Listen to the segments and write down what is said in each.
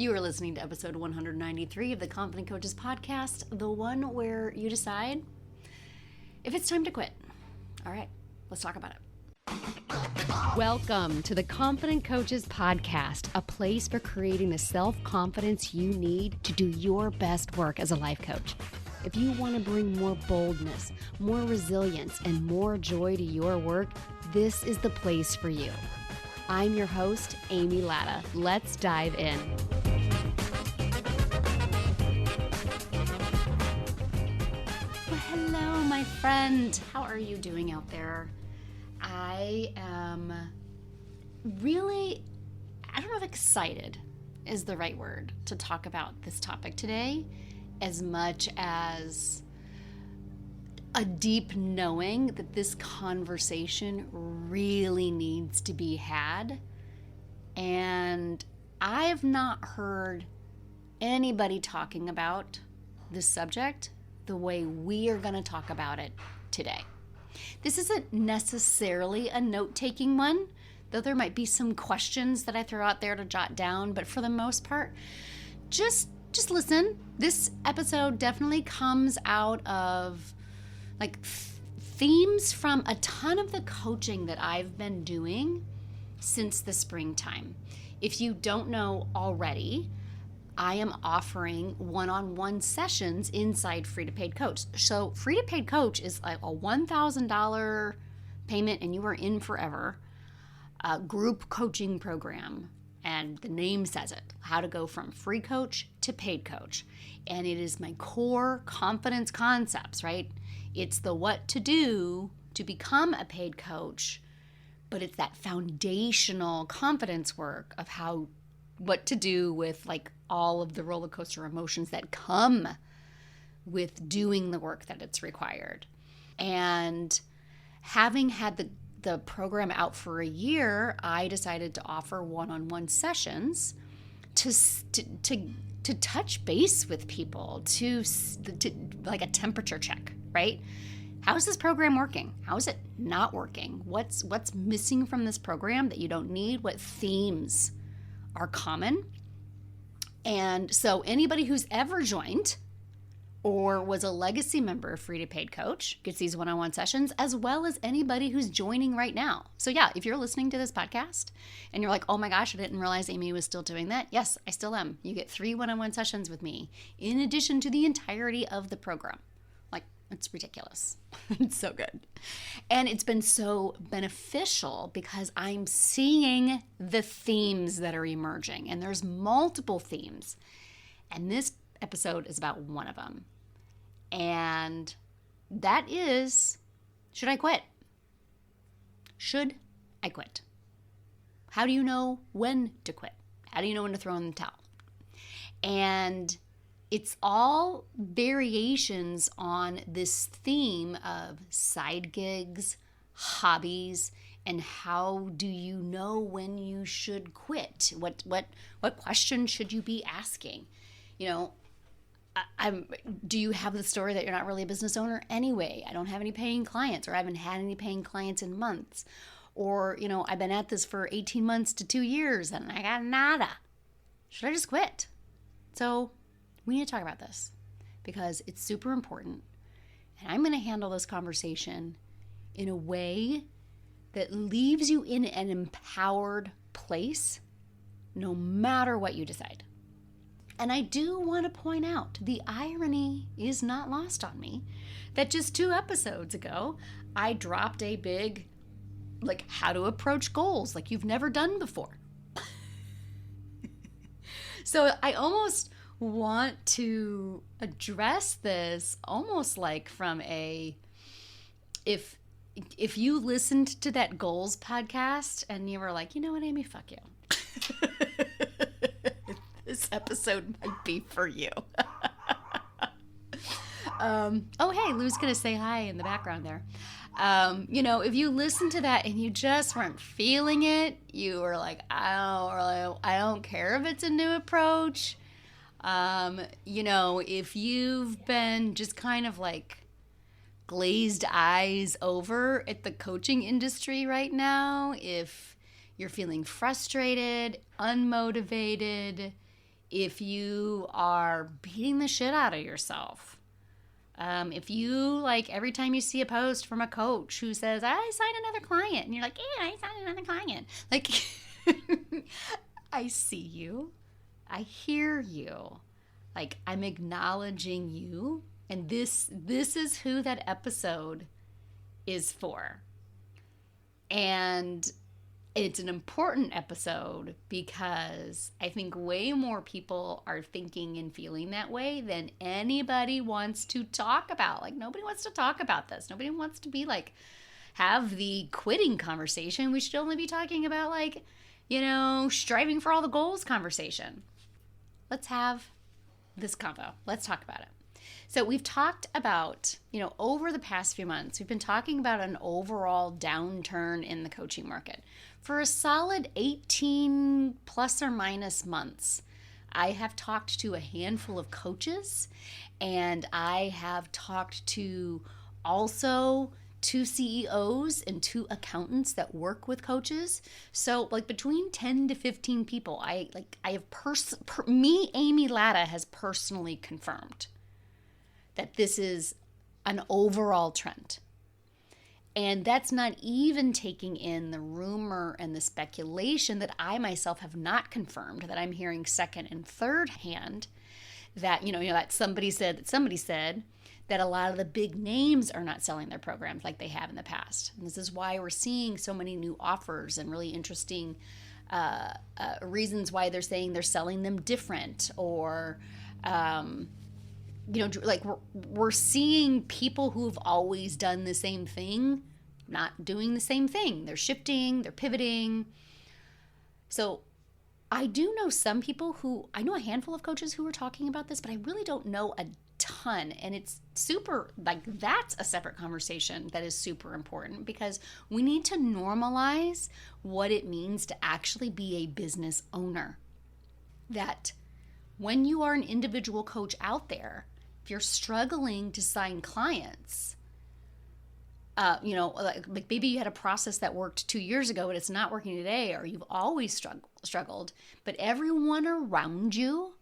You are listening to episode 193 of the Confident Coaches podcast, the one where you decide if it's time to quit. All right, let's talk about it. Welcome to the Confident Coaches podcast, a place for creating the self-confidence you need to do your best work as a life coach. If you want to bring more boldness, more resilience, and more joy to your work, this is the place for you. I'm your host, Amy Latta. Let's dive in. Well, hello, my friend. How are you doing out there? I am really, I don't know if excited is the right word to talk about this topic today, as much as a deep knowing that this conversation really needs to be had. And I have not heard anybody talking about this subject the way we are going to talk about it today. This isn't necessarily a note-taking one, though there might be some questions that I throw out there to jot down, but for the most part, just listen. This episode definitely comes out of themes from a ton of the coaching that I've been doing since the springtime. If you don't know already, I am offering one-on-one sessions inside Free to Paid Coach. So Free to Paid Coach is like a $1,000 payment and you are in forever group coaching program. And the name says it, how to go from free coach to paid coach. And it is my core confidence concepts, right? It's the what to do to become a paid coach, but it's that foundational confidence work of what to do with like all of the roller coaster emotions that come with doing the work that it's required. And having had the program out for a year, I decided to offer one-on-one sessions to touch base with people, to like a temperature check, right? How is this program working? How is it not working? What's missing from this program that you don't need? What themes are common? And so anybody who's ever joined or was a legacy member of Free to Paid Coach gets these one-on-one sessions, as well as anybody who's joining right now. So yeah, if you're listening to this podcast and you're like, oh my gosh, I didn't realize Amy was still doing that. Yes, I still am. You get 3 one-on-one sessions with me in addition to the entirety of the program. Like, it's ridiculous. It's so good. And it's been so beneficial because I'm seeing the themes that are emerging, and there's multiple themes. And this episode is about one of them. And that is, should I quit? Should I quit? How do you know when to quit? How do you know when to throw in the towel? And it's all variations on this theme of side gigs, hobbies, and how do you know when you should quit? What question should you be asking? You know, do you have the story that you're not really a business owner anyway? I don't have any paying clients, or I haven't had any paying clients in months. Or, you know, I've been at this for 18 months to 2 years and I got nada. Should I just quit? So we need to talk about this because it's super important. And I'm going to handle this conversation in a way that leaves you in an empowered place no matter what you decide. And I do want to point out, the irony is not lost on me, that just 2 episodes ago, I dropped a big, how to approach goals like you've never done before. So I almost want to address this almost like from if you listened to that goals podcast and you were like, you know what, Amy, fuck you. This episode might be for you. Oh, hey, Lou's going to say hi in the background there. If you listen to that and you just weren't feeling it, you were like, I don't care if it's a new approach. If you've been just kind of like glazed eyes over at the coaching industry right now, if you're feeling frustrated, unmotivated, if you are beating the shit out of yourself, if you, like, every time you see a post from a coach who says, I signed another client, and you're like, yeah, I signed another client. Like, I see you. I hear you. Like, I'm acknowledging you. And this is who that episode is for. And it's an important episode because I think way more people are thinking and feeling that way than anybody wants to talk about. Like, nobody wants to talk about this. Nobody wants to be like, have the quitting conversation. We should only be talking about, like, striving for all the goals conversation. Let's have this convo. Let's talk about it. So we've talked about, over the past few months, we've been talking about an overall downturn in the coaching market. For a solid 18 plus or minus months, I have talked to a handful of coaches, and I have talked to also 2 CEOs and 2 accountants that work with coaches. So like between 10 to 15 people, Amy Latta has personally confirmed that this is an overall trend. And that's not even taking in the rumor and the speculation that I myself have not confirmed, that I'm hearing second and third hand, that, that somebody said that a lot of the big names are not selling their programs like they have in the past. And this is why we're seeing so many new offers and really interesting reasons why they're saying they're selling them different, or like we're seeing people who've always done the same thing not doing the same thing. They're shifting, they're pivoting. So I do know I know a handful of coaches who are talking about this, but I really don't know a ton. And it's super, like, that's a separate conversation that is super important, because we need to normalize what it means to actually be a business owner. That when you are an individual coach out there, if you're struggling to sign clients, like maybe you had a process that worked 2 years ago and it's not working today, or you've always struggled, but everyone around you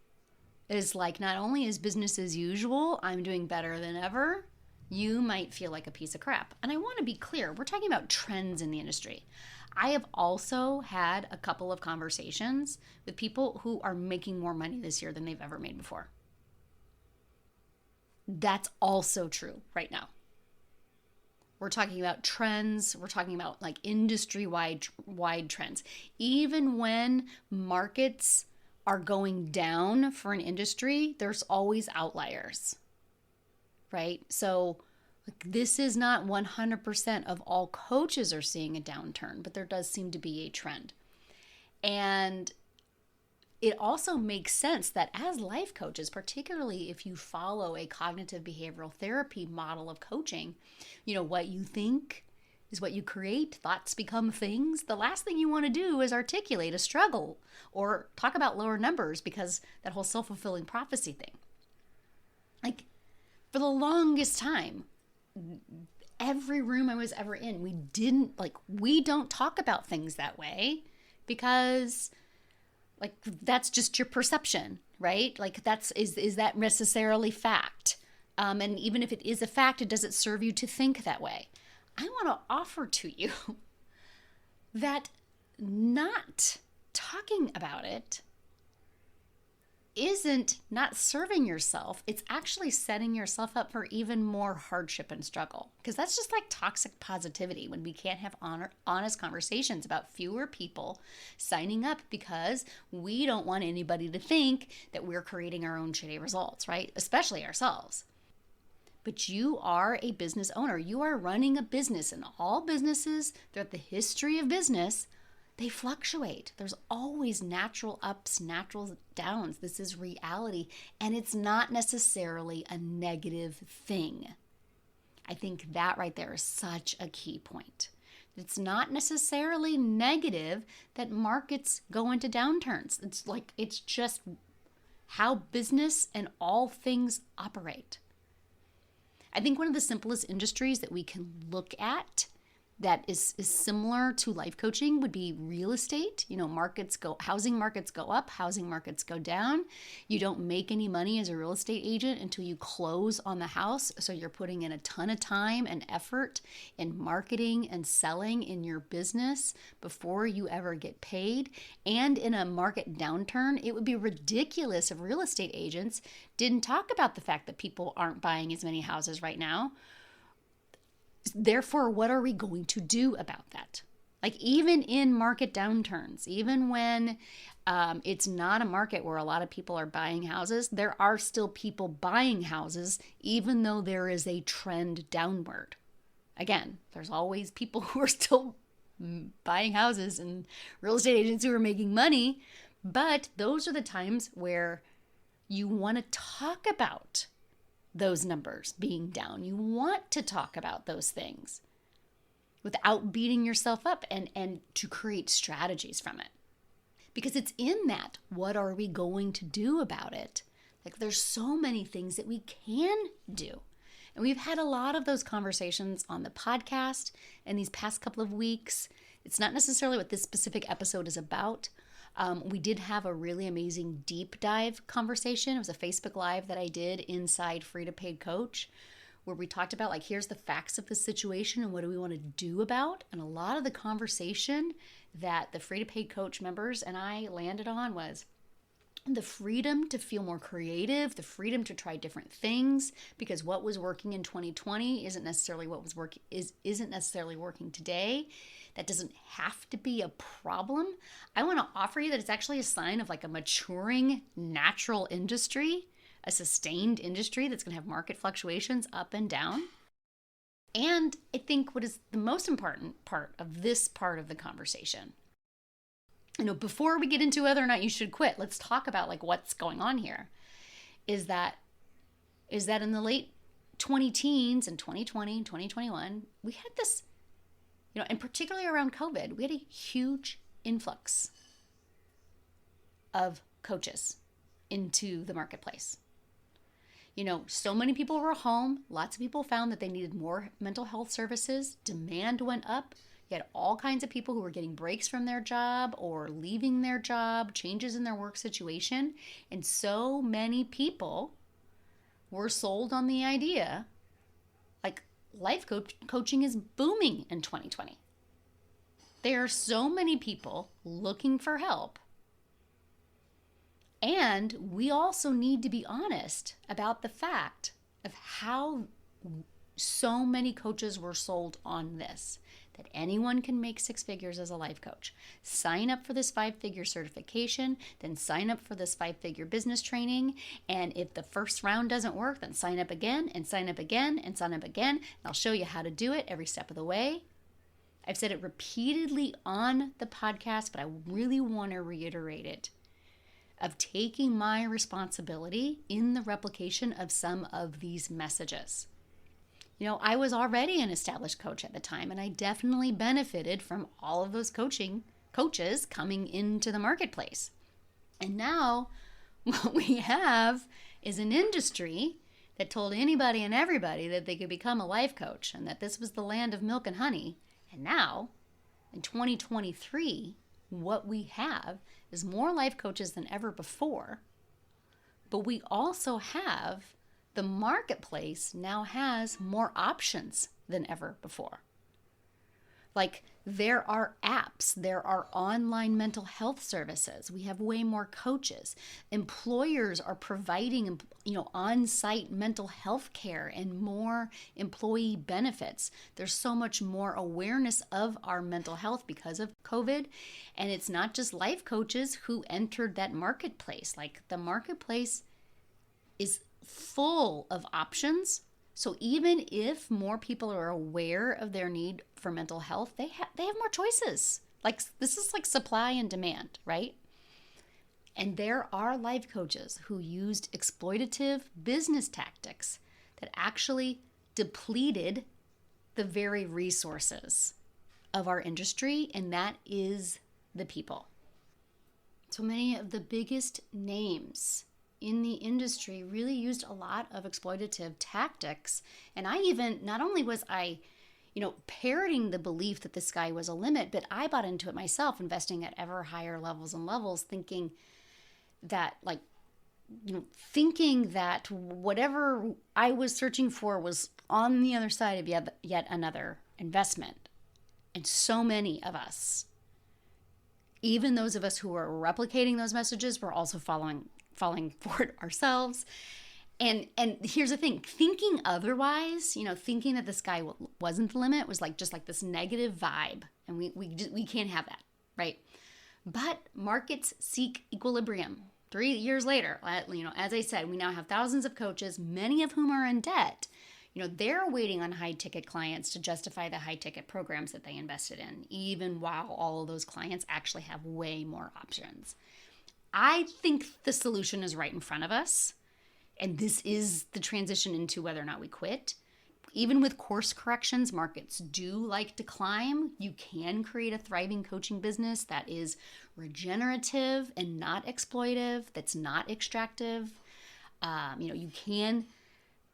is like, not only is business as usual, I'm doing better than ever, you might feel like a piece of crap. And I want to be clear, we're talking about trends in the industry. I have also had a couple of conversations with people who are making more money this year than they've ever made before. That's also true right now. We're talking about trends. We're talking about like industry-wide trends. Even when markets are going down for an industry, there's always outliers, right? So this is not 100% of all coaches are seeing a downturn, but there does seem to be a trend. And it also makes sense that as life coaches, particularly if you follow a cognitive behavioral therapy model of coaching, what you think is what you create. Thoughts become things. The last thing you want to do is articulate a struggle or talk about lower numbers, because that whole self-fulfilling prophecy thing. Like, for the longest time, every room I was ever in, we don't talk about things that way, because like, that's just your perception, right? Like, is that necessarily fact? And even if it is a fact, does it serve you to think that way? I want to offer to you that not talking about it isn't not serving yourself. It's actually setting yourself up for even more hardship and struggle, because that's just like toxic positivity when we can't have honest conversations about fewer people signing up because we don't want anybody to think that we're creating our own shitty results, right? Especially ourselves. But you are a business owner. You are running a business, and all businesses throughout the history of business, they fluctuate. There's always natural ups, natural downs. This is reality, and it's not necessarily a negative thing. I think that right there is such a key point. It's not necessarily negative that markets go into downturns. It's just how business and all things operate. I think one of the simplest industries that we can look at that is similar to life coaching would be real estate. Housing markets go up, housing markets go down. You don't make any money as a real estate agent until you close on the house. So you're putting in a ton of time and effort in marketing and selling in your business before you ever get paid. And in a market downturn, it would be ridiculous if real estate agents didn't talk about the fact that people aren't buying as many houses right now. Therefore, what are we going to do about that? Like, even in market downturns, even when it's not a market where a lot of people are buying houses, there are still people buying houses, even though there is a trend downward. Again, there's always people who are still buying houses and real estate agents who are making money, but those are the times where you want to talk about those numbers being down. You want to talk about those things without beating yourself up and to create strategies from it. Because it's in that, what are we going to do about it? Like, there's so many things that we can do. And we've had a lot of those conversations on the podcast in these past couple of weeks. It's not necessarily what this specific episode is about. We did have a really amazing deep dive conversation. It was a Facebook Live that I did inside Free to Paid Coach, where we talked about, like, here's the facts of the situation and what do we want to do about. And a lot of the conversation that the Free to Paid Coach members and I landed on was the freedom to feel more creative, the freedom to try different things, because what was working in 2020 isn't necessarily working today. That doesn't have to be a problem. I want to offer you that it's actually a sign of like a maturing natural industry, a sustained industry that's going to have market fluctuations up and down. And I think what is the most important part of this part of the conversation, before we get into whether or not you should quit, let's talk about like what's going on here, is that in the late 20-teens and 2020 and 2021, we had this, and particularly around COVID, we had a huge influx of coaches into the marketplace. So many people were home. Lots of people found that they needed more mental health services. Demand went up. You had all kinds of people who were getting breaks from their job or leaving their job, changes in their work situation. And so many people were sold on the idea, like, life coaching is booming in 2020. There are so many people looking for help. And we also need to be honest about the fact of how so many coaches were sold on this, that anyone can make 6 figures as a life coach. Sign up for this 5-figure certification, then sign up for this 5-figure business training. And if the first round doesn't work, then sign up again and sign up again and sign up again. And I'll show you how to do it every step of the way. I've said it repeatedly on the podcast, but I really want to reiterate it, of taking my responsibility in the replication of some of these messages. I was already an established coach at the time, and I definitely benefited from all of those coaches coming into the marketplace. And now what we have is an industry that told anybody and everybody that they could become a life coach and that this was the land of milk and honey. And now, in 2023, what we have is more life coaches than ever before, but we also have the marketplace now has more options than ever before. Like, there are apps, there are online mental health services. We have way more coaches. Employers are providing, on-site mental health care and more employee benefits. There's so much more awareness of our mental health because of COVID. And it's not just life coaches who entered that marketplace. Like, the marketplace is full of options. So even if more people are aware of their need for mental health, they have more choices. Like, this is like supply and demand, right? And there are life coaches who used exploitative business tactics that actually depleted the very resources of our industry, and that is the people. So many of the biggest names in the industry really used a lot of exploitative tactics. And I even, not only was I, parroting the belief that the sky was a limit, but I bought into it myself, investing at ever higher levels and levels, thinking that whatever I was searching for was on the other side of yet another investment. And so many of us, even those of us who are replicating those messages, were also falling for it ourselves. And here's the thing, thinking otherwise, thinking that the sky wasn't the limit was just like this negative vibe. And we can't have that, right? But markets seek equilibrium. 3 years later, as I said, we now have thousands of coaches, many of whom are in debt. They're waiting on high ticket clients to justify the high ticket programs that they invested in, even while all of those clients actually have way more options. I think the solution is right in front of us. And this is the transition into whether or not we quit. Even with course corrections, markets do like to climb. You can create a thriving coaching business that is regenerative and not exploitive, that's not extractive.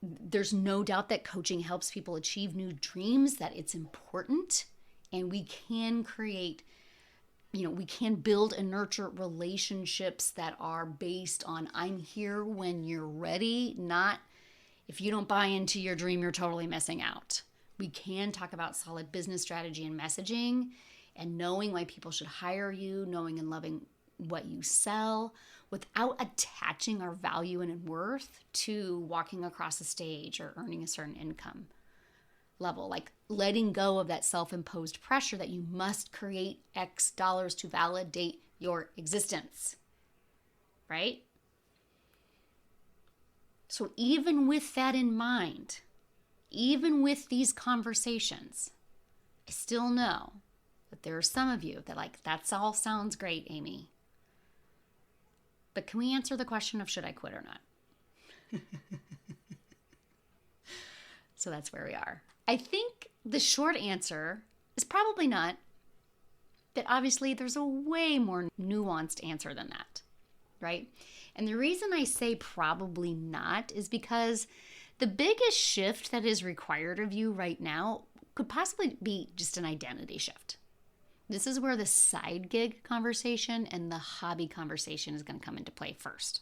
There's no doubt that coaching helps people achieve new dreams, that it's important. And we can create, we can build and nurture relationships that are based on I'm here when you're ready, not if you don't buy into your dream, you're totally missing out. We can talk about solid business strategy and messaging and knowing why people should hire you, knowing and loving what you sell without attaching our value and worth to walking across the stage or earning a certain income level, like letting go of that self-imposed pressure that you must create X dollars to validate your existence, right? So even with that in mind, even with these conversations, I still know that there are some of you that that all sounds great, Amy. But can we answer the question of should I quit or not? So that's where we are. I think the short answer is probably not, but obviously there's a way more nuanced answer than that, right? And the reason I say probably not is because the biggest shift that is required of you right now could possibly be just an identity shift. This is where the side gig conversation and the hobby conversation is going to come into play first.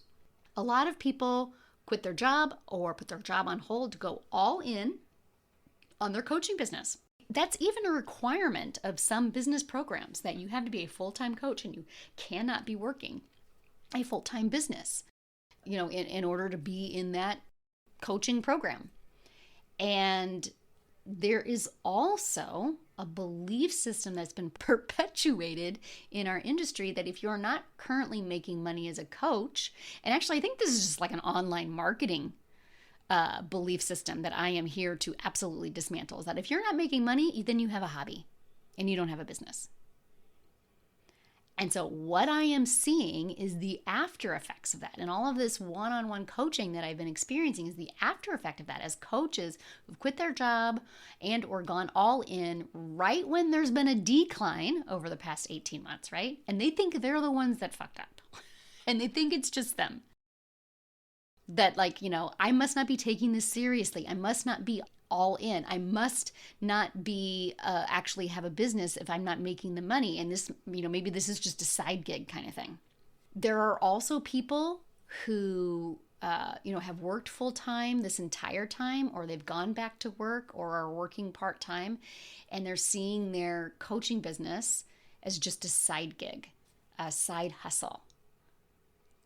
A lot of people quit their job or put their job on hold to go all in on their coaching business. That's even a requirement of some business programs, that you have to be a full-time coach and you cannot be working a full-time business, in order to be in that coaching program. And there is also a belief system that's been perpetuated in our industry that if you're not currently making money as a coach, and actually I think this is just like an online marketing belief system that I am here to absolutely dismantle, is that if you're not making money, then you have a hobby and you don't have a business. And so what I am seeing is the after effects of that. And all of this one-on-one coaching that I've been experiencing is the after effect of that, as coaches who've quit their job and or gone all in right when there's been a decline over the past 18 months, right? And they think they're the ones that fucked up. And they think it's just them. That I must not be taking this seriously. I must not be all in. I must not be actually have a business if I'm not making the money. And this, maybe this is just a side gig kind of thing. There are also people who, have worked full time this entire time, or they've gone back to work or are working part time, and they're seeing their coaching business as just a side gig, a side hustle.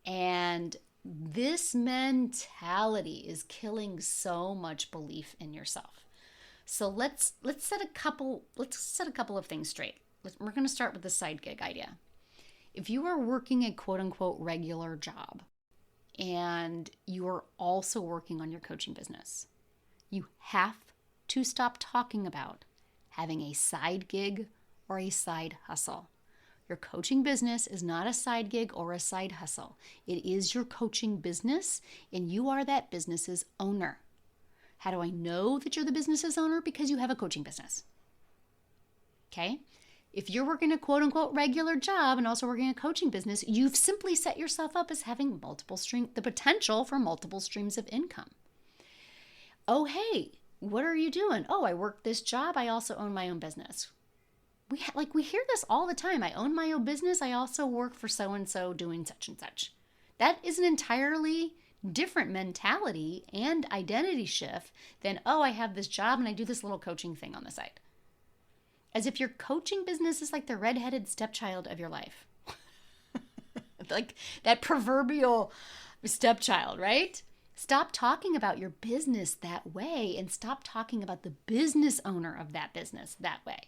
And this mentality is killing so much belief in yourself. So let's set a couple of things straight. We're going to start with the side gig idea. If you are working a quote unquote regular job and you are also working on your coaching business, you have to stop talking about having a side gig or a side hustle. Your coaching business is not a side gig or a side hustle. It is your coaching business, and you are that business's owner. How do I know that you're the business's owner? Because you have a coaching business. Okay? If you're working a quote-unquote regular job and also working a coaching business, you've simply set yourself up as having the potential for multiple streams of income. Oh, hey, What are you doing? Oh, I work this job. I also own my own business. We hear this all the time. I own my own business. I also work for so and so doing such and such. That is an entirely different mentality and identity shift than, oh, I have this job and I do this little coaching thing on the side. As if your coaching business is like the redheaded stepchild of your life. Like that proverbial stepchild, right? Stop talking about your business that way and stop talking about the business owner of that business that way.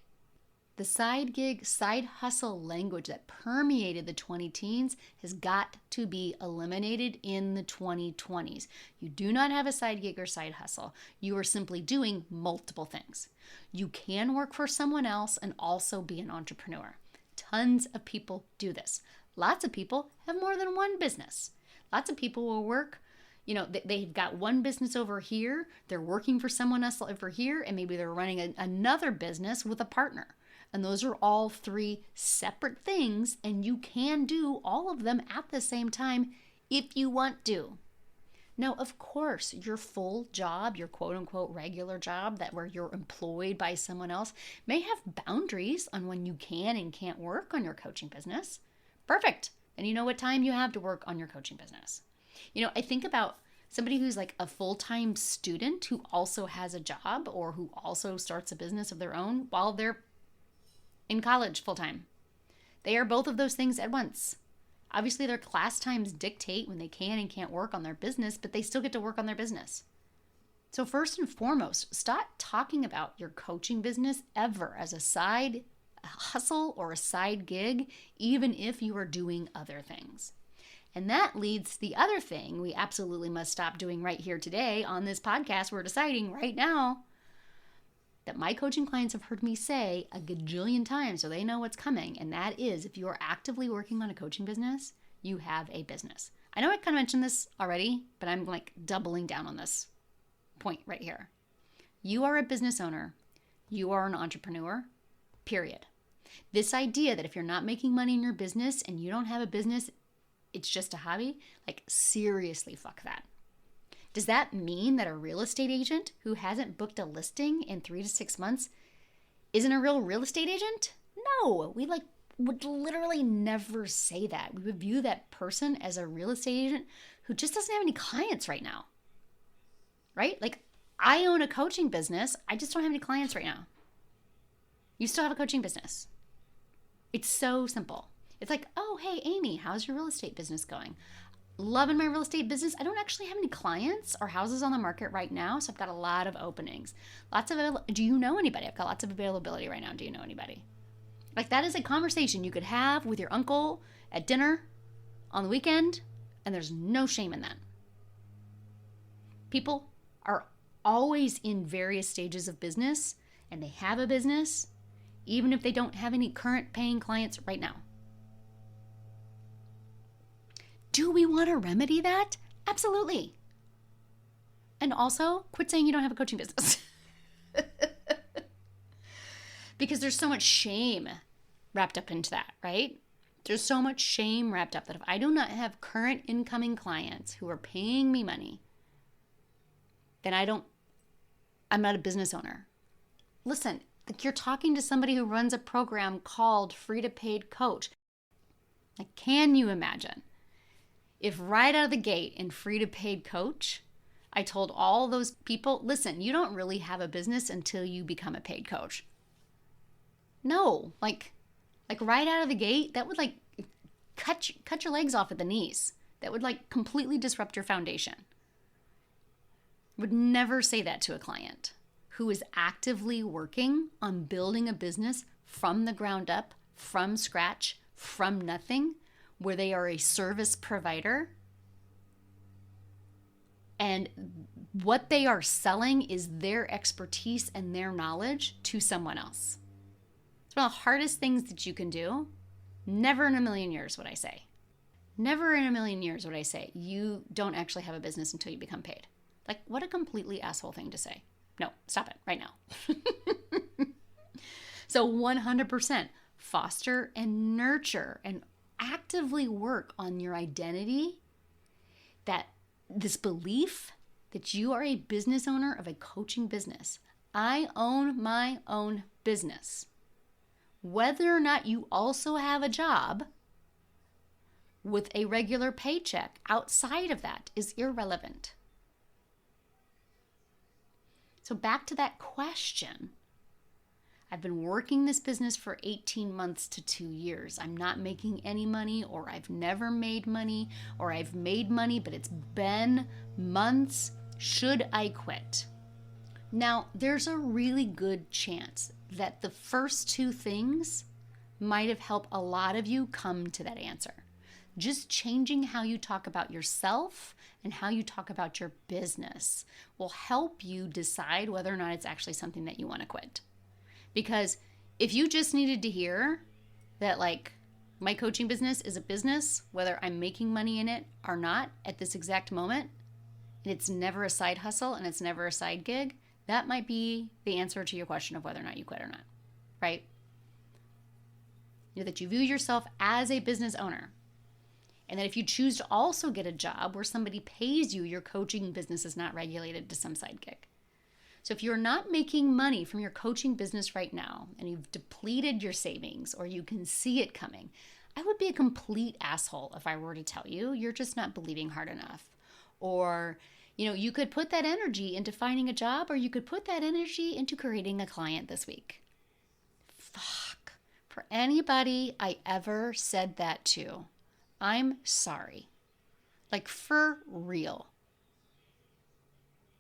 The side gig, side hustle language that permeated the 20 teens has got to be eliminated in the 2020s. You do not have a side gig or side hustle. You are simply doing multiple things. You can work for someone else and also be an entrepreneur. Tons of people do this. Lots of people have more than one business. Lots of people will work, they've got one business over here, they're working for someone else over here, and maybe they're running another business with a partner. And those are all three separate things, and you can do all of them at the same time if you want to. Now, of course, your full job, your quote unquote regular job, that where you're employed by someone else, may have boundaries on when you can and can't work on your coaching business. Perfect. And you know what time you have to work on your coaching business. I think about somebody who's like a full-time student who also has a job or who also starts a business of their own while they're in college full-time. They are both of those things at once. Obviously, their class times dictate when they can and can't work on their business, but they still get to work on their business. So first and foremost, stop talking about your coaching business ever as a side hustle or a side gig, even if you are doing other things. And that leads to the other thing we absolutely must stop doing right here today on this podcast. We're deciding right now that my coaching clients have heard me say a gajillion times, so they know what's coming. And that is, if you're actively working on a coaching business, you have a business. I know I kind of mentioned this already, but I'm like doubling down on this point right here. You are a business owner. You are an entrepreneur, period. This idea that if you're not making money in your business and you don't have a business, it's just a hobby, like seriously, fuck that. Does that mean that a real estate agent who hasn't booked a listing in 3 to 6 months isn't a real estate agent? No, we would literally never say that. We would view that person as a real estate agent who just doesn't have any clients right now, right? Like, I own a coaching business. I just don't have any clients right now. You still have a coaching business. It's so simple. It's like, oh, hey, Amy, how's your real estate business going? Loving my real estate business. I don't actually have any clients or houses on the market right now, so I've got a lot of openings. Do you know anybody? I've got lots of availability right now. Do you know anybody? Like, that is a conversation you could have with your uncle at dinner on the weekend, and there's no shame in that. People are always in various stages of business, and they have a business, even if they don't have any current paying clients right now. Do we want to remedy that? Absolutely. And also, quit saying you don't have a coaching business. Because there's so much shame wrapped up into that, right? There's so much shame wrapped up that if I do not have current incoming clients who are paying me money, then I'm not a business owner. Listen, you're talking to somebody who runs a program called Free to Paid Coach. Like, can you imagine if right out of the gate in Free to Paid Coach, I told all those people, listen, you don't really have a business until you become a paid coach. No, like right out of the gate, that would cut your legs off at the knees. That would completely disrupt your foundation. Would never say that to a client who is actively working on building a business from the ground up, from scratch, from nothing, where they are a service provider. And what they are selling is their expertise and their knowledge to someone else. It's one of the hardest things that you can do. Never in a million years would I say. Never in a million years would I say you don't actually have a business until you become paid. Like, what a completely asshole thing to say. No, stop it right now. So 100% foster and nurture and actively work on your identity, that this belief that you are a business owner of a coaching business. I own my own business. Whether or not you also have a job with a regular paycheck outside of that is irrelevant. So back to that question. I've been working this business for 18 months to 2 years. I'm not making any money, or I've never made money, or I've made money, but it's been months. Should I quit? Now, there's a really good chance that the first two things might have helped a lot of you come to that answer. Just changing how you talk about yourself and how you talk about your business will help you decide whether or not it's actually something that you want to quit. Because if you just needed to hear that, like, my coaching business is a business, whether I'm making money in it or not at this exact moment, and it's never a side hustle and it's never a side gig, that might be the answer to your question of whether or not you quit or not, right? You know, that you view yourself as a business owner. And that if you choose to also get a job where somebody pays you, your coaching business is not regulated to some side gig. So if you're not making money from your coaching business right now, and you've depleted your savings, or you can see it coming, I would be a complete asshole if I were to tell you you're just not believing hard enough. Or, you know, you could put that energy into finding a job, or you could put that energy into creating a client this week. Fuck. For anybody I ever said that to, I'm sorry. Like, for real.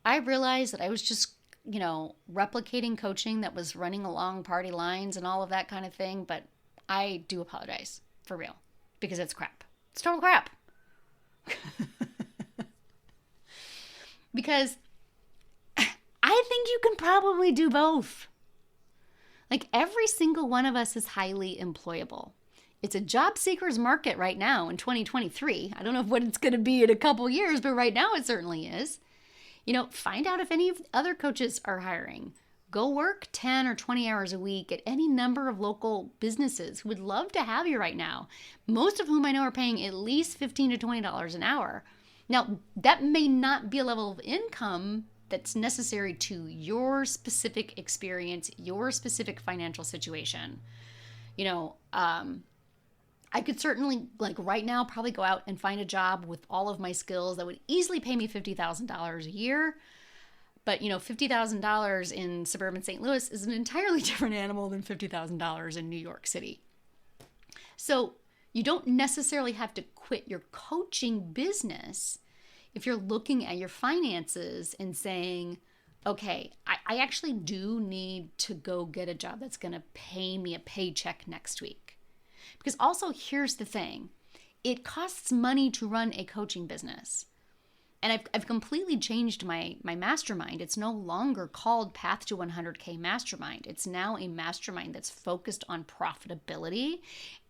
I realized that I was just, you know, replicating coaching that was running along party lines and all of that kind of thing, but I do apologize, for real, because it's crap. It's total crap. Because I think you can probably do both. Like, every single one of us is highly employable. It's a job seeker's market right now in 2023. I don't know what it's going to be in a couple years, but right now it certainly is. You know, find out if any other coaches are hiring. Go work 10 or 20 hours a week at any number of local businesses who would love to have you right now, most of whom I know are paying at least $15 to $20 an hour. Now, that may not be a level of income that's necessary to your specific experience, your specific financial situation. You know, I could certainly, like, right now, probably go out and find a job with all of my skills that would easily pay me $50,000 a year. But, you know, $50,000 in suburban St. Louis is an entirely different animal than $50,000 in New York City. So you don't necessarily have to quit your coaching business if you're looking at your finances and saying, okay, I actually do need to go get a job that's going to pay me a paycheck next week. Because also, here's the thing. It costs money to run a coaching business. And I've completely changed my mastermind. It's no longer called Path to 100K Mastermind. It's now a mastermind that's focused on profitability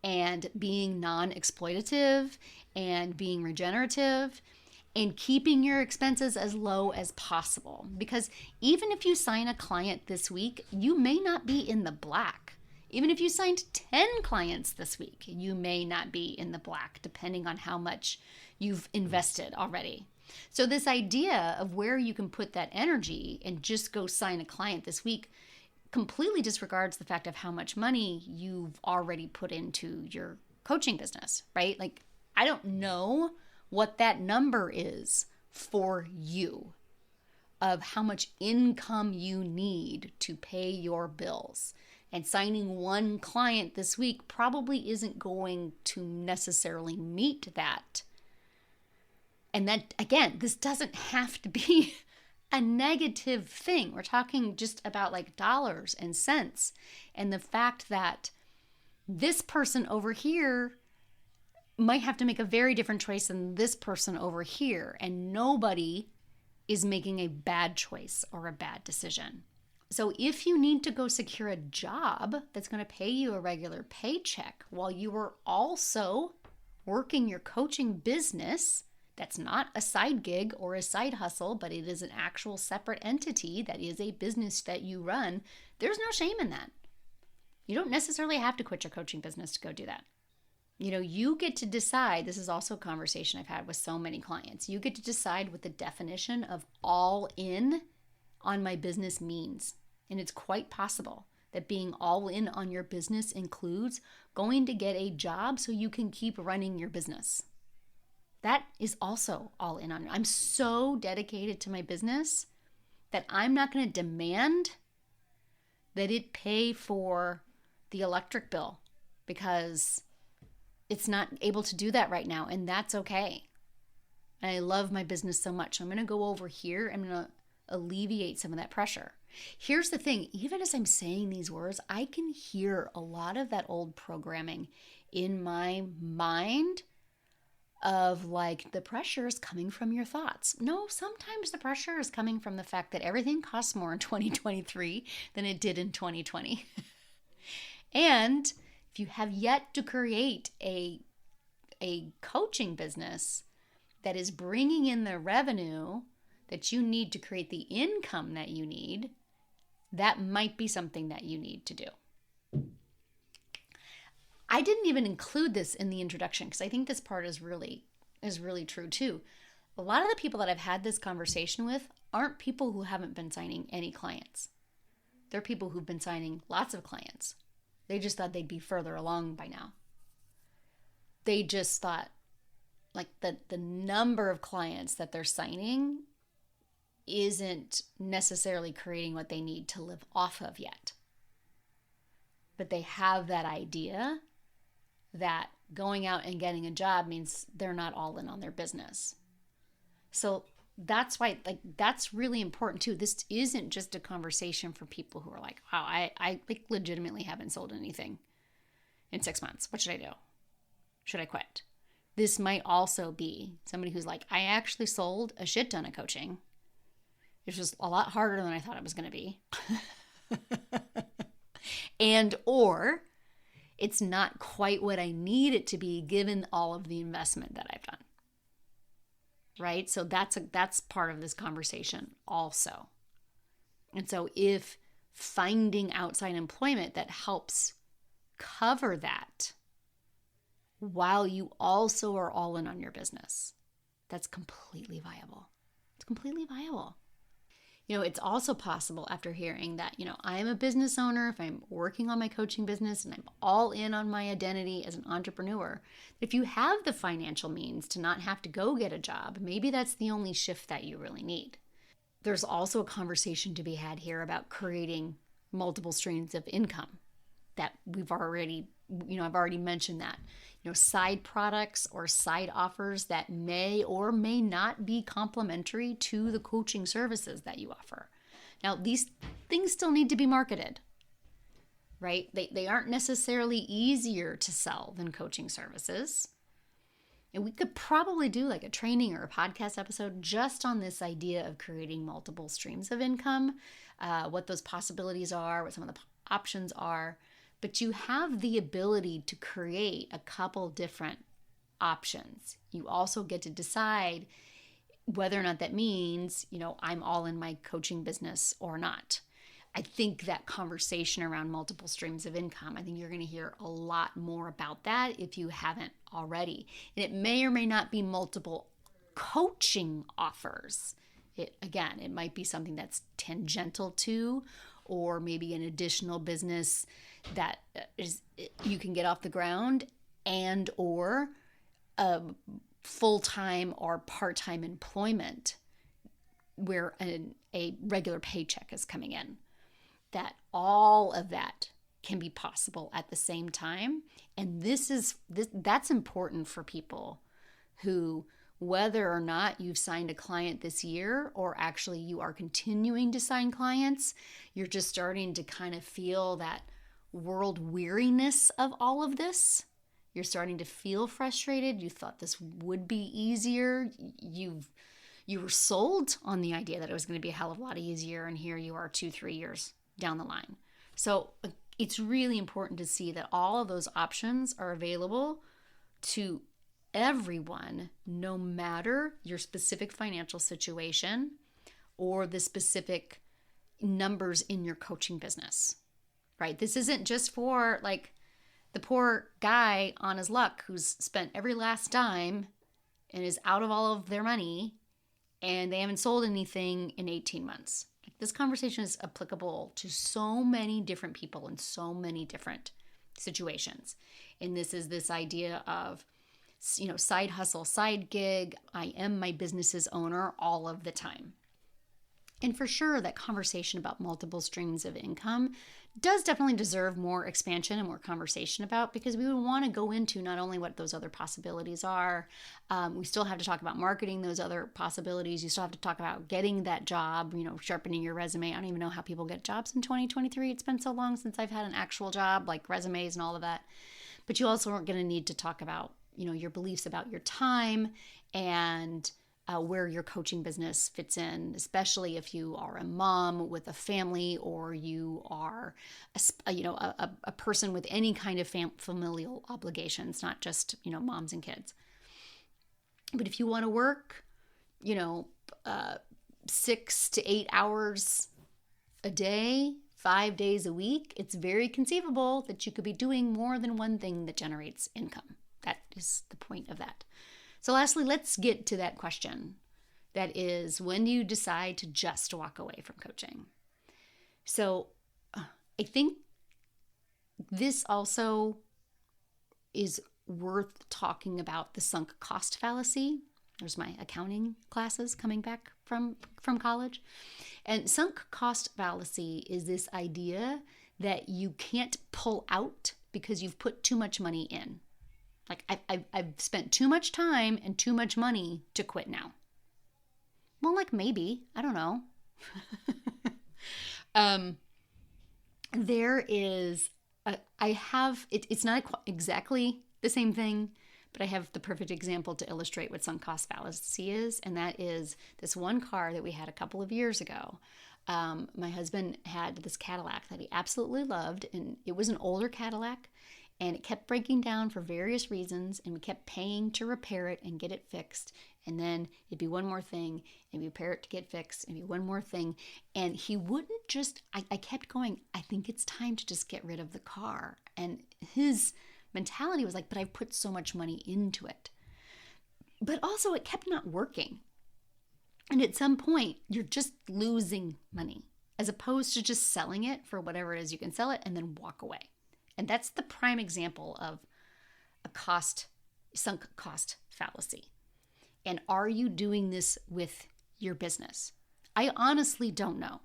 and being non-exploitative and being regenerative and keeping your expenses as low as possible. Because even if you sign a client this week, you may not be in the black. Even if you signed 10 clients this week, you may not be in the black, depending on how much you've invested already. So this idea of where you can put that energy and just go sign a client this week completely disregards the fact of how much money you've already put into your coaching business, right? Like, I don't know what that number is for you of how much income you need to pay your bills. And signing one client this week probably isn't going to necessarily meet that. And that, again, this doesn't have to be a negative thing. We're talking just about like dollars and cents. And the fact that this person over here might have to make a very different choice than this person over here. And nobody is making a bad choice or a bad decision. So if you need to go secure a job that's going to pay you a regular paycheck while you are also working your coaching business, that's not a side gig or a side hustle, but it is an actual separate entity that is a business that you run, there's no shame in that. You don't necessarily have to quit your coaching business to go do that. You get to decide. This is also a conversation I've had with so many clients. You get to decide what the definition of all in on my business means. And it's quite possible that being all in on your business includes going to get a job so you can keep running your business. That is also all in on. I'm so dedicated to my business that I'm not going to demand that it pay for the electric bill because it's not able to do that right now, and that's okay. And I love my business so much. I'm going to go over here. I'm going to alleviate some of that pressure. Here's the thing. Even as I'm saying these words, I can hear a lot of that old programming in my mind of like the pressure is coming from your thoughts. No, sometimes the pressure is coming from the fact that everything costs more in 2023 than it did in 2020. And if you have yet to create a coaching business that is bringing in the revenue that you need to create the income that you need, that might be something that you need to do. I didn't even include this in the introduction because I think this part is really true too. A lot of the people that I've had this conversation with aren't people who haven't been signing any clients. They're people who've been signing lots of clients. They just thought they'd be further along by now. They just thought like the number of clients that they're signing isn't necessarily creating what they need to live off of yet. But they have that idea that going out and getting a job means they're not all in on their business. So that's why, like, that's really important too. This isn't just a conversation for people who are like, wow, I like legitimately haven't sold anything in 6 months. What should I do? Should I quit? This might also be somebody who's like, I actually sold a shit ton of coaching. It's just a lot harder than I thought it was going to be. And or it's not quite what I need it to be given all of the investment that I've done. Right? So that's part of this conversation also. And so if finding outside employment that helps cover that while you also are all in on your business, that's completely viable. It's completely viable. It's also possible after hearing that, I'm a business owner, if I'm working on my coaching business and I'm all in on my identity as an entrepreneur, if you have the financial means to not have to go get a job, maybe that's the only shift that you really need. There's also a conversation to be had here about creating multiple streams of income that I've already mentioned that. Side products or side offers that may or may not be complementary to the coaching services that you offer. Now, these things still need to be marketed, right? They aren't necessarily easier to sell than coaching services. And we could probably do like a training or a podcast episode just on this idea of creating multiple streams of income, what those possibilities are, what some of the options are. But you have the ability to create a couple different options. You also get to decide whether or not that means, I'm all in my coaching business or not. I think that conversation around multiple streams of income, I think you're going to hear a lot more about that if you haven't already. And it may or may not be multiple coaching offers. It might be something that's tangential to, or maybe an additional business that you can get off the ground, and or full-time or part-time employment where a regular paycheck is coming in. That all of that can be possible at the same time. And that's important for people who, whether or not you've signed a client this year or actually you are continuing to sign clients, you're just starting to kind of feel that world weariness of all of this. You're starting to feel frustrated. You thought this would be easier. You were sold on the idea that it was going to be a hell of a lot easier, and here you are 2-3 years down the line. So it's really important to see that all of those options are available to everyone, no matter your specific financial situation or the specific numbers in your coaching business, right? This isn't just for like the poor guy on his luck who's spent every last dime and is out of all of their money and they haven't sold anything in 18 months. Like, this conversation is applicable to so many different people in so many different situations. And this is this idea of, side hustle, side gig. I am my business's owner all of the time. And for sure, that conversation about multiple streams of income does definitely deserve more expansion and more conversation about, because we would want to go into not only what those other possibilities are, we still have to talk about marketing those other possibilities. You still have to talk about getting that job, sharpening your resume. I don't even know how people get jobs in 2023. It's been so long since I've had an actual job, like resumes and all of that. But you also are going to need to talk about, your beliefs about your time and where your coaching business fits in, especially if you are a mom with a family, or you are a person with any kind of familial obligations, not just moms and kids. But if you want to work 6 to 8 hours a day, 5 days a week, it's very conceivable that you could be doing more than one thing that generates income. That is the point of that. So lastly, let's get to that question. That is, when do you decide to just walk away from coaching? So I think this also is worth talking about, the sunk cost fallacy. There's my accounting classes coming back from college. And sunk cost fallacy is this idea that you can't pull out because you've put too much money in. Like, I've spent too much time and too much money to quit now. Well, like, maybe. I don't know. There is, it's not exactly the same thing, but I have the perfect example to illustrate what sunk cost fallacy is, and that is this one car that we had a couple of years ago. My husband had this Cadillac that he absolutely loved, and it was an older Cadillac, and it kept breaking down for various reasons, and we kept paying to repair it and get it fixed. And then it'd be one more thing, and we repair it to get fixed, and be one more thing. And he wouldn't just, I kept going, I think it's time to just get rid of the car. And his mentality was like, but I've put so much money into it. But also it kept not working. And at some point, you're just losing money, as opposed to just selling it for whatever it is you can sell it and then walk away. And that's the prime example of a sunk cost fallacy. And are you doing this with your business? I honestly don't know.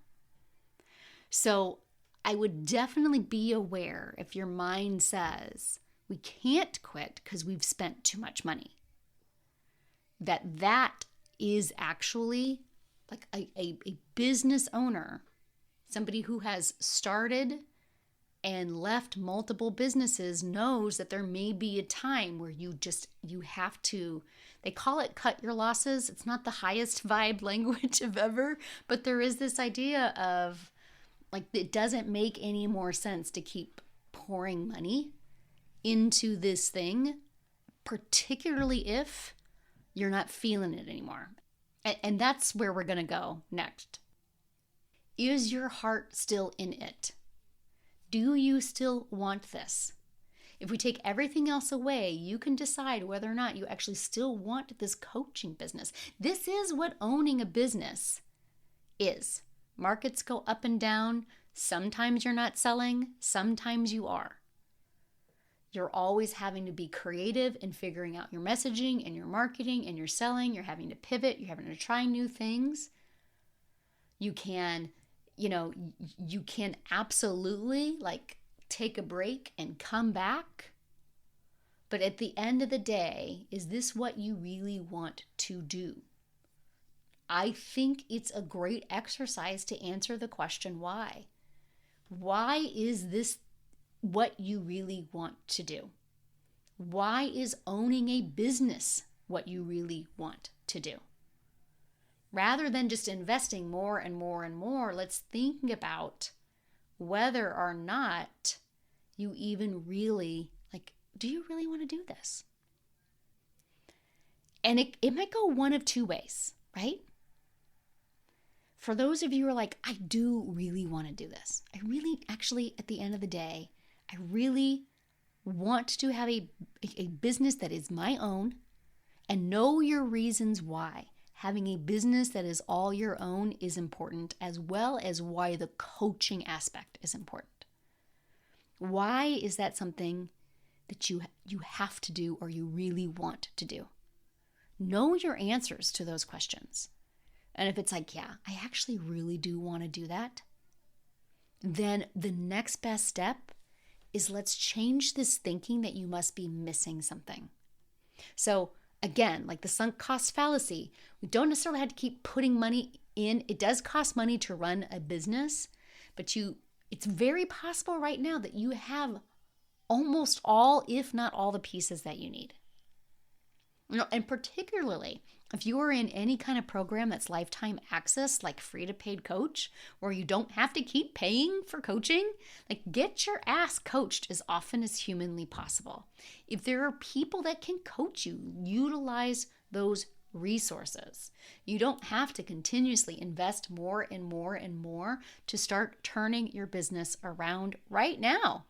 So I would definitely be aware if your mind says, we can't quit because we've spent too much money. That is actually like a business owner, somebody who has started and left multiple businesses, knows that there may be a time where you have to, they call it cut your losses. It's not the highest vibe language of ever, but there is this idea of like, it doesn't make any more sense to keep pouring money into this thing, particularly if you're not feeling it anymore. And that's where we're going to go next. Is your heart still in it? Do you still want this? If we take everything else away, you can decide whether or not you actually still want this coaching business. This is what owning a business is. Markets go up and down. Sometimes you're not selling, sometimes you are. You're always having to be creative in figuring out your messaging and your marketing and your selling. You're having to pivot. You're having to try new things. You can absolutely like take a break and come back. But at the end of the day, is this what you really want to do? I think it's a great exercise to answer the question, why? Why is this what you really want to do? Why is owning a business what you really want to do? Rather than just investing more and more and more, let's think about whether or not you even really, do you really want to do this? And it might go one of two ways, right? For those of you who are like, I do really want to do this. I really, actually, at the end of the day, I really want to have a business that is my own and know your reasons why. Having a business that is all your own is important, as well as why the coaching aspect is important. Why is that something that you have to do or you really want to do? Know your answers to those questions. And if it's like, yeah, I actually really do want to do that, then the next best step is let's change this thinking that you must be missing something. So again, like the sunk cost fallacy, we don't necessarily have to keep putting money in. It does cost money to run a business, but it's very possible right now that you have almost all, if not all, the pieces that you need. And particularly if you are in any kind of program that's lifetime access, like free to paid coach, where you don't have to keep paying for coaching, like get your ass coached as often as humanly possible. If there are people that can coach you, utilize those resources. You don't have to continuously invest more and more and more to start turning your business around right now.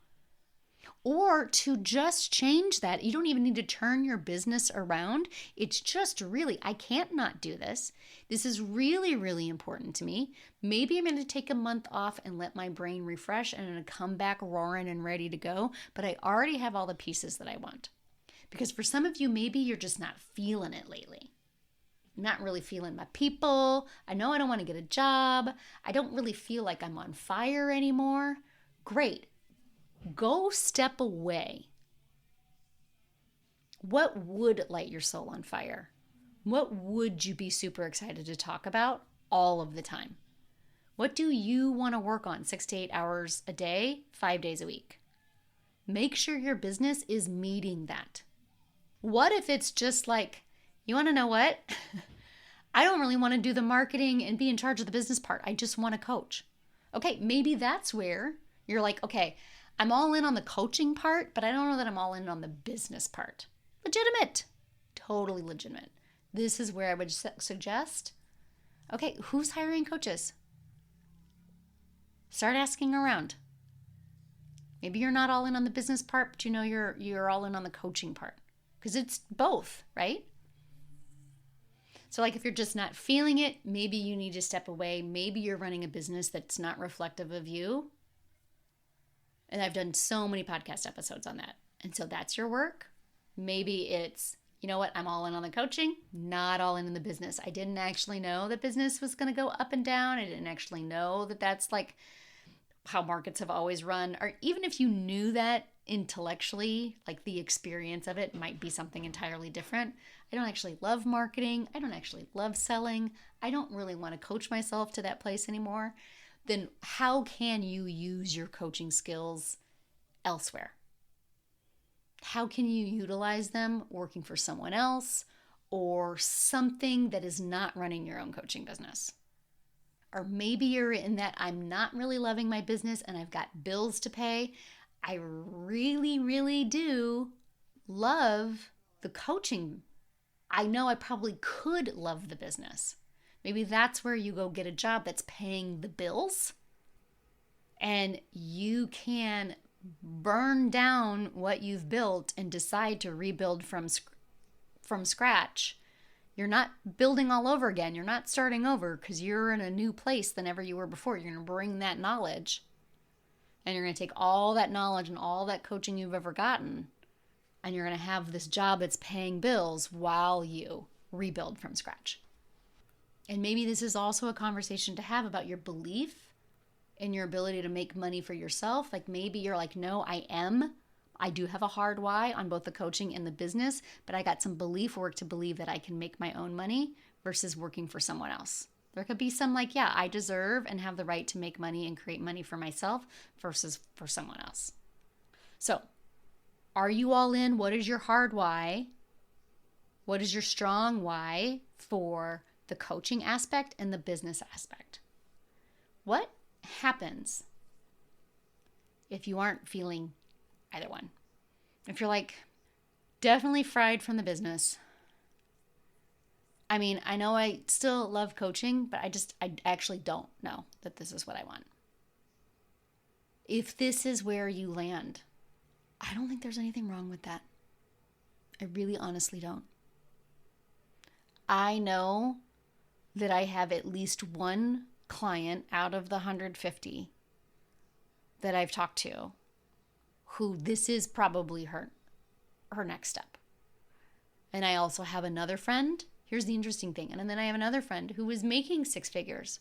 Or to just change that. You don't even need to turn your business around. It's just really, I can't not do this. This is really, really important to me. Maybe I'm going to take a month off and let my brain refresh and I'm going to come back roaring and ready to go. But I already have all the pieces that I want. Because for some of you, maybe you're just not feeling it lately. I'm not really feeling my people. I know I don't want to get a job. I don't really feel like I'm on fire anymore. Great. Go step away. What would light your soul on fire? What would you be super excited to talk about all of the time? What do you want to work on 6 to 8 hours a day, 5 days a week? Make sure your business is meeting that. What if it's just like, you want to know what? I don't really want to do the marketing and be in charge of the business part. I just want to coach. Okay, maybe that's where you're like, okay, I'm all in on the coaching part, but I don't know that I'm all in on the business part. Legitimate. Totally legitimate. This is where I would suggest, okay, who's hiring coaches? Start asking around. Maybe you're not all in on the business part, but you know you're all in on the coaching part. Because it's both, right? So like if you're just not feeling it, maybe you need to step away. Maybe you're running a business that's not reflective of you. And I've done so many podcast episodes on that. And so that's your work. Maybe it's, you know what, I'm all in on the coaching, not all in the business. I didn't actually know that business was going to go up and down. I didn't actually know that that's like how markets have always run. Or even if you knew that intellectually, like the experience of it might be something entirely different. I don't actually love marketing. I don't actually love selling. I don't really want to coach myself to that place anymore. Then how can you use your coaching skills elsewhere? How can you utilize them working for someone else or something that is not running your own coaching business? Or maybe you're in that I'm not really loving my business and I've got bills to pay. I really, really do love the coaching. I know I probably could love the business. Maybe that's where you go get a job that's paying the bills and you can burn down what you've built and decide to rebuild from scratch. You're not building all over again. You're not starting over because you're in a new place than ever you were before. You're going to bring that knowledge and you're going to take all that knowledge and all that coaching you've ever gotten and you're going to have this job that's paying bills while you rebuild from scratch. And maybe this is also a conversation to have about your belief in your ability to make money for yourself. Like maybe you're like, no, I do have a hard why on both the coaching and the business, but I got some belief work to believe that I can make my own money versus working for someone else. There could be some like, yeah, I deserve and have the right to make money and create money for myself versus for someone else. So are you all in? What is your hard why? What is your strong why for the coaching aspect and the business aspect? What happens if you aren't feeling either one? If you're like, definitely fried from the business. I mean, I know I still love coaching, but I actually don't know that this is what I want. If this is where you land, I don't think there's anything wrong with that. I really honestly don't. I know that I have at least one client out of the 150 that I've talked to who this is probably her next step. And I also have another friend. Here's the interesting thing. And then I have another friend who was making 6 figures.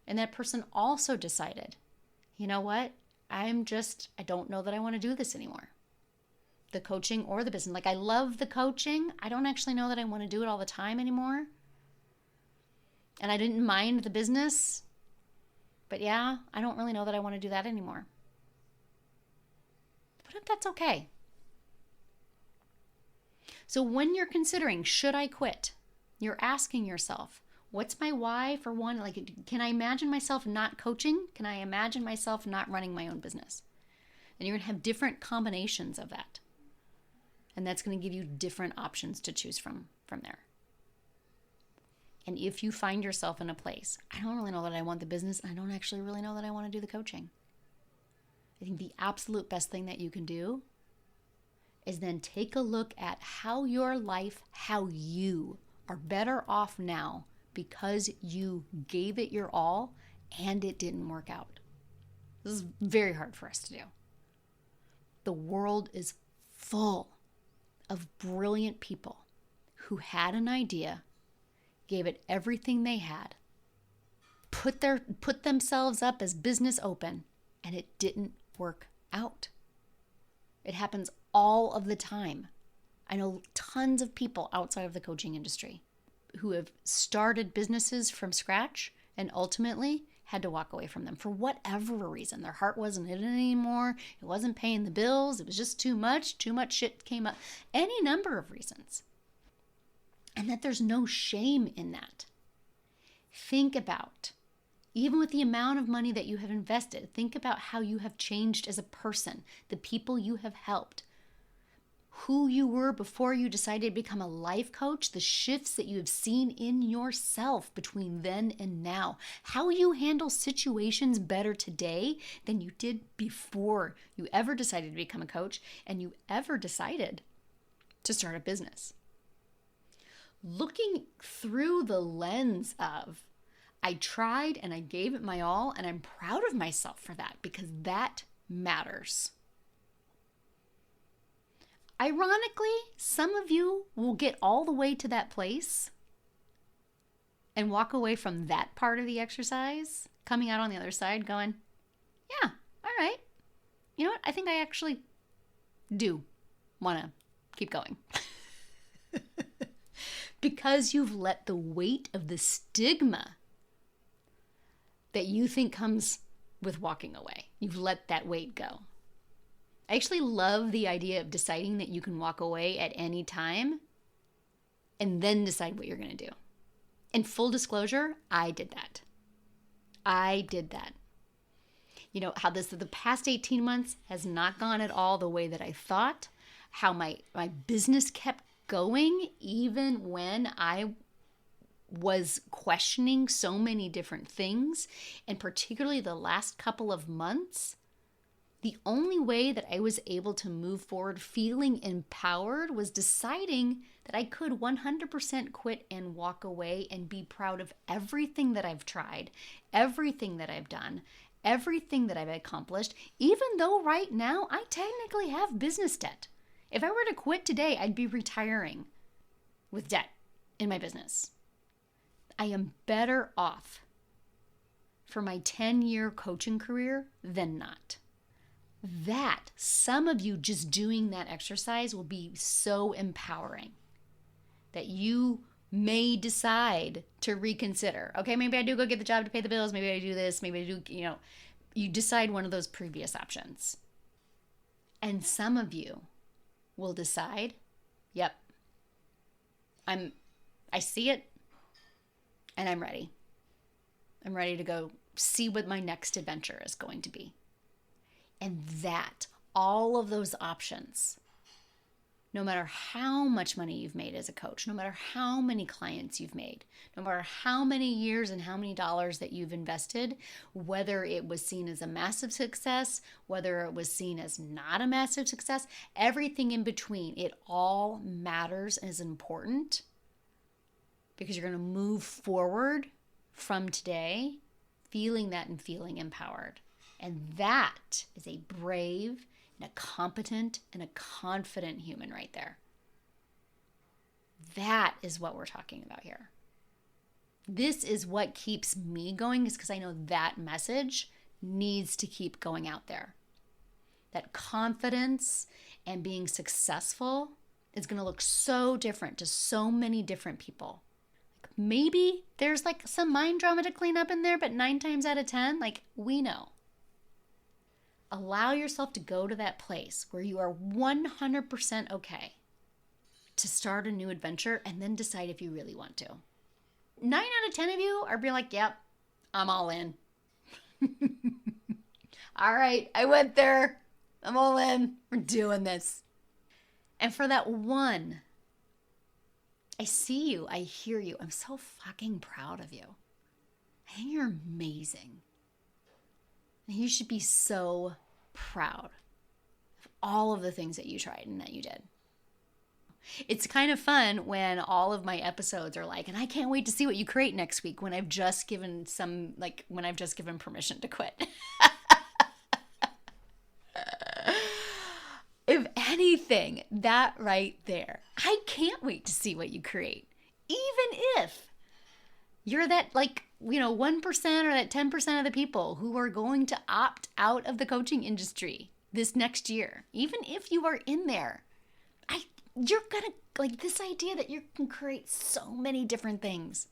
And that person also decided, you know what? I don't know that I want to do this anymore. The coaching or the business. Like, I love the coaching. I don't actually know that I want to do it all the time anymore. And I didn't mind the business. But yeah, I don't really know that I want to do that anymore. But that's okay. So when you're considering, should I quit? You're asking yourself, what's my why for one? Like, can I imagine myself not coaching? Can I imagine myself not running my own business? And you're going to have different combinations of that. And that's going to give you different options to choose from there. And if you find yourself in a place, I don't really know that I want the business, and I don't actually really know that I want to do the coaching. I think the absolute best thing that you can do is then take a look at how your life, how you are better off now because you gave it your all and it didn't work out. This is very hard for us to do. The world is full of brilliant people who had an idea, gave it everything they had, put themselves up as business open, and it didn't work out. It happens all of the time. I know tons of people outside of the coaching industry who have started businesses from scratch and ultimately had to walk away from them for whatever reason. Their heart wasn't in it anymore. It wasn't paying the bills. It was just too much shit came up. Any number of reasons. And that there's no shame in that. Think about, even with the amount of money that you have invested, think about how you have changed as a person, the people you have helped, who you were before you decided to become a life coach, the shifts that you have seen in yourself between then and now, how you handle situations better today than you did before you ever decided to become a coach and you ever decided to start a business. Looking through the lens of, I tried and I gave it my all, and I'm proud of myself for that because that matters. Ironically, some of you will get all the way to that place and walk away from that part of the exercise, coming out on the other side going, yeah, all right. You know what? I think I actually do want to keep going. Because you've let the weight of the stigma that you think comes with walking away, you've let that weight go. I actually love the idea of deciding that you can walk away at any time and then decide what you're going to do. In full disclosure, I did that. You know, how the past 18 months has not gone at all the way that I thought, how my business kept going even when I was questioning so many different things, and particularly the last couple of months. The only way that I was able to move forward feeling empowered was deciding that I could 100% quit and walk away and be proud of everything that I've tried, everything that I've done, everything that I've accomplished, even though right now I technically have business debt. If I were to quit today, I'd be retiring with debt in my business. I am better off for my 10-year coaching career than not. That, some of you just doing that exercise will be so empowering that you may decide to reconsider. Okay, maybe I do go get the job to pay the bills. Maybe I do this. Maybe I do, you decide one of those previous options. And some of you will decide, yep, I see it and I'm ready. I'm ready to go see what my next adventure is going to be. And that, all of those options No matter how much money you've made as a coach, no matter how many clients you've made, no matter how many years and how many dollars that you've invested, whether it was seen as a massive success, whether it was seen as not a massive success, everything in between, it all matters and is important, because you're going to move forward from today feeling that and feeling empowered. And that is a brave and a competent and a confident human right there. That is what we're talking about here. This is what keeps me going, is because I know that message needs to keep going out there. That confidence and being successful is going to look so different to so many different people. Maybe there's like some mind drama to clean up in there, but 9 times out of 10, like, we know. Allow yourself to go to that place where you are 100% okay to start a new adventure, and then decide if you really want to. 9 out of 10 of you are being like, yep, I'm all in. All right, I went there. I'm all in. We're doing this. And for that one, I see you. I hear you. I'm so fucking proud of you. I think you're amazing. And you should be so proud of all of the things that you tried and that you did. It's kind of fun when all of my episodes are like, and I can't wait to see what you create next week, when I've just given permission to quit. If anything, that right there, I can't wait to see what you create. Even if you're that 1% or that 10% of the people who are going to opt out of the coaching industry this next year, even if you are in there, you're going to, this idea that you can create so many different things,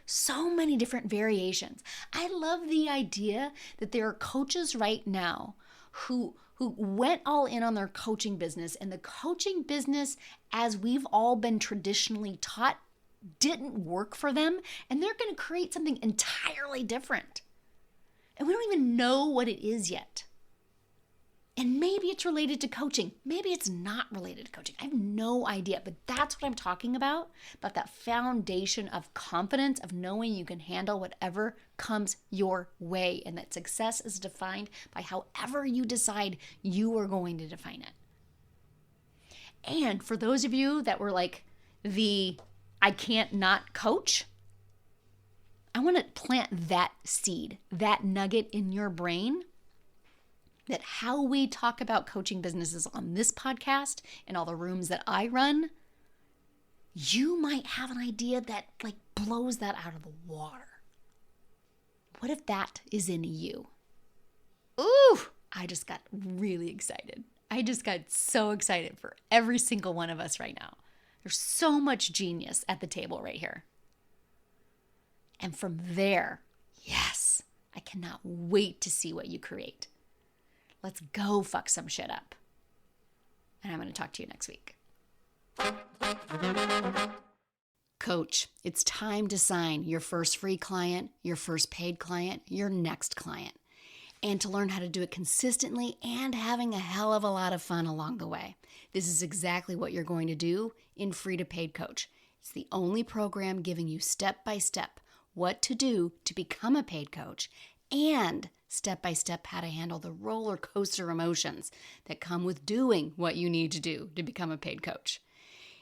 so many different variations. I love the idea that there are coaches right now who went all in on their coaching business, and the coaching business, as we've all been traditionally taught, didn't work for them, and they're going to create something entirely different. And we don't even know what it is yet. And maybe it's related to coaching. Maybe it's not related to coaching. I have no idea, but that's what I'm talking about that foundation of confidence, of knowing you can handle whatever comes your way, and that success is defined by however you decide you are going to define it. And for those of you that were like I can't not coach, I want to plant that seed, that nugget in your brain, that how we talk about coaching businesses on this podcast and all the rooms that I run, you might have an idea that blows that out of the water. What if that is in you? Ooh, I just got really excited. I just got so excited for every single one of us right now. There's so much genius at the table right here. And from there, yes, I cannot wait to see what you create. Let's go fuck some shit up. And I'm going to talk to you next week. Coach, it's time to sign your first free client, your first paid client, your next client, and to learn how to do it consistently and having a hell of a lot of fun along the way. This is exactly what you're going to do in Free to Paid Coach. It's the only program giving you step-by-step what to do to become a paid coach, and step-by-step how to handle the roller coaster emotions that come with doing what you need to do to become a paid coach.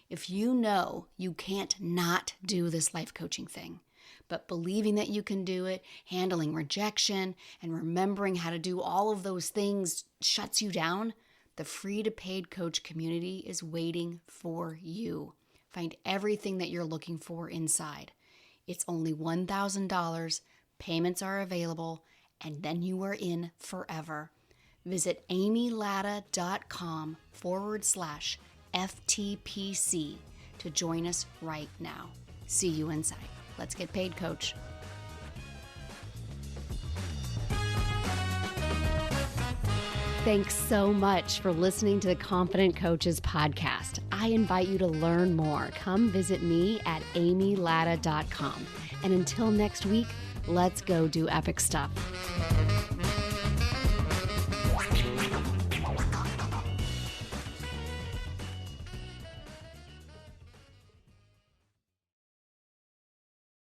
If you know you can't not do this life coaching thing, but believing that you can do it, handling rejection, and remembering how to do all of those things shuts you down, the Free to Paid Coach community is waiting for you. Find everything that you're looking for inside. It's only $1,000. Payments are available, and then you are in forever. Visit amylatta.com/FTPC to join us right now. See you inside. Let's get paid, Coach. Thanks so much for listening to the Confident Coaches podcast. I invite you to learn more. Come visit me at amylatta.com. And until next week, let's go do epic stuff.